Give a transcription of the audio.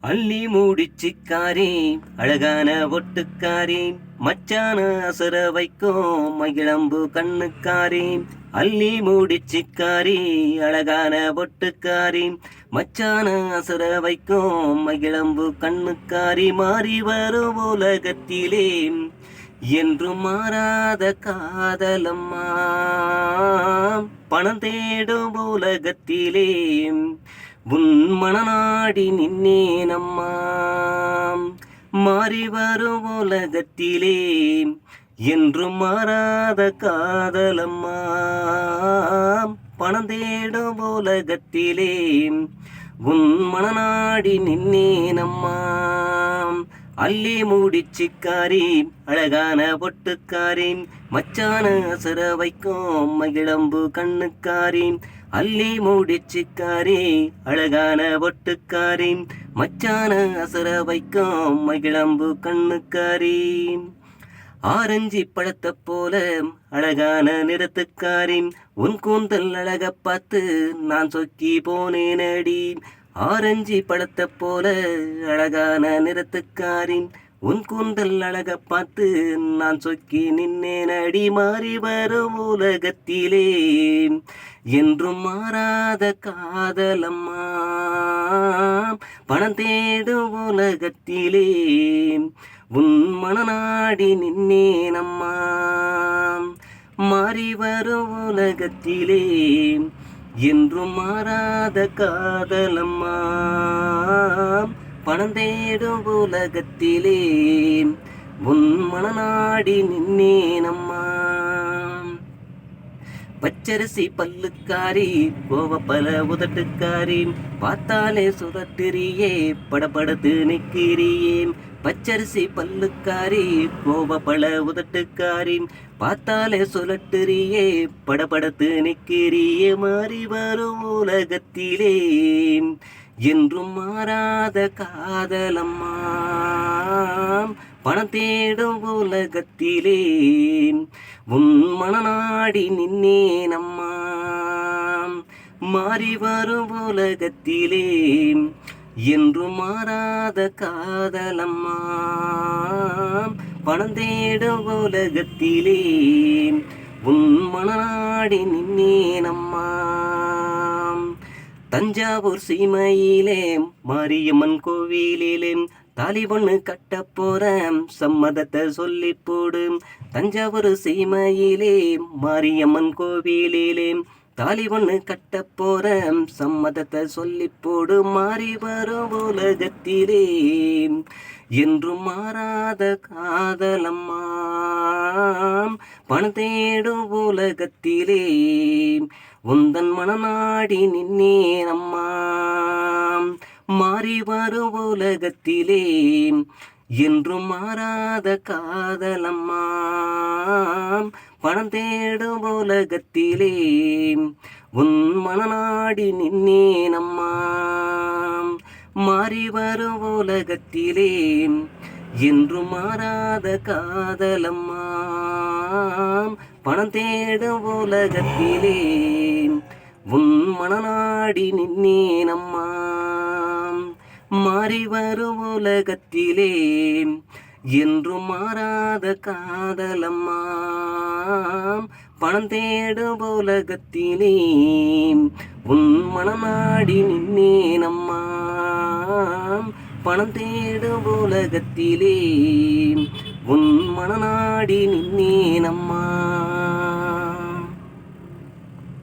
அள்ளி மூடிச்சிக்காரே அழகான ஒட்டுக்காரே மச்சான அசர வைக்கும் மகிழம்பு கண்ணுக்காரே. அள்ளி மூடிச்சிக்காரே அழகான ஒட்டுக்காரே மச்சான அசர வைக்கும் மகிழம்பு கண்ணுக்காரி. மாறி வரும் உலகத்திலே என்றும் மாறாத காதலம்மா, பணம் தேடும் உலகத்திலே உன் மனநாடி நின்னேனம்மா. மாறி வரும் உலகத்திலே என்றும் மாறாத காதலம்மா, பணம் தேடும் உலகத்திலே உன் மனநாடி நின்னேனம்மா. அள்ளி மூடிச்சிக்காரி அழகான பொட்டுக்காரி மச்சான அசர வைக்கும் மகிழம்பு கண்ணுக்காரி. அள்ளி மூடிச்சிக்காரி அழகான பொட்டுக்காரி மச்சான அசர வைக்கும் மகிழம்பு கண்ணுக்காரி. ஆரஞ்சு பழத்தை போல அழகான நிறத்துக்காரி உன் கூந்தல் அழக பார்த்து நான் சொக்கி போனேனடி. ஆரஞ்சு பழத்தை போல அழகான நிறத்துக்காரி உன் கூந்தல் அழக பார்த்து நான் சொக்கி நின்னேனடி. மாறி வரும் உலகத்திலே என்றும் மாறாத காதலம்மா, பணம் தேடும் உலகத்திலே உன் மனநாடி நின்னேனம்மா. மாறி வரும் உலகத்திலே என்றும் மாறாத காதலம்மா, பணம் தேடும் உலகத்திலே உன் மனநாடி நின்னேனம்மா. பச்சரிசி பல்லுக்காரி கோவப்பல உதட்டுக்காரி பார்த்தாலே சுரத்திரியே படபடத்து நிற்கிறியே. பச்சரிசி பல்லுக்காரி கோவப்பல உதட்டுக்காரி பார்த்தாலே சுழட்டுறியே படபடத்து நிற்கிறியே. மாறி வரும் உலகத்திலே என்றும் மாறாத காதலம்மா, பணம் தேடும் உலகத்திலே உன் மனநாடி நின்னேனம்மா. மாறி வரும் உலகத்திலே என்றும் மாறாத காதலம்மா, பணம் தேடும் உலகத்திலே உன் மனநாடி நின்னேனம்மா. தஞ்சாவூர் சீமையிலே மாரியம்மன் கோவிலிலே தாலி பொண்ணு கட்ட போறேன் சம்மதத்தை சொல்லி போடு. தஞ்சாவூர் சீமையிலே மாரியம்மன் கோவிலிலே தாலி பொண்ணு கட்ட போறேன் சம்மதத்தை சொல்லி போடு. மாறி வரும் உலகத்திலே என்றும் மாறாத காதலம்மா, பணம் தேடும் உலகத்திலே உந்தன் மனநாடி நின்னேனம்மா. மாறி வரும் உலகத்திலே என்றும் மாறாத காதலம்மா, பணம் தேடும் உலகத்திலே உன் மனநாடி நின்னேனம்மா. மாறி வரும் உலகத்திலே என்றும் மாறாத காதலம்மா, பணம் தேடும் உலகத்திலே உன் மனநாடி நின்னேனம்மா. மாறி வரும் உலகத்திலே என்றும் மாறாத காதலம்மா, பணம் தேடும் உலகத்திலே உன் மனநாடி நின்னேனம்மா. பணம் தேடும் உலகத்திலே உன் மனநாடி நின்னேனம்மா.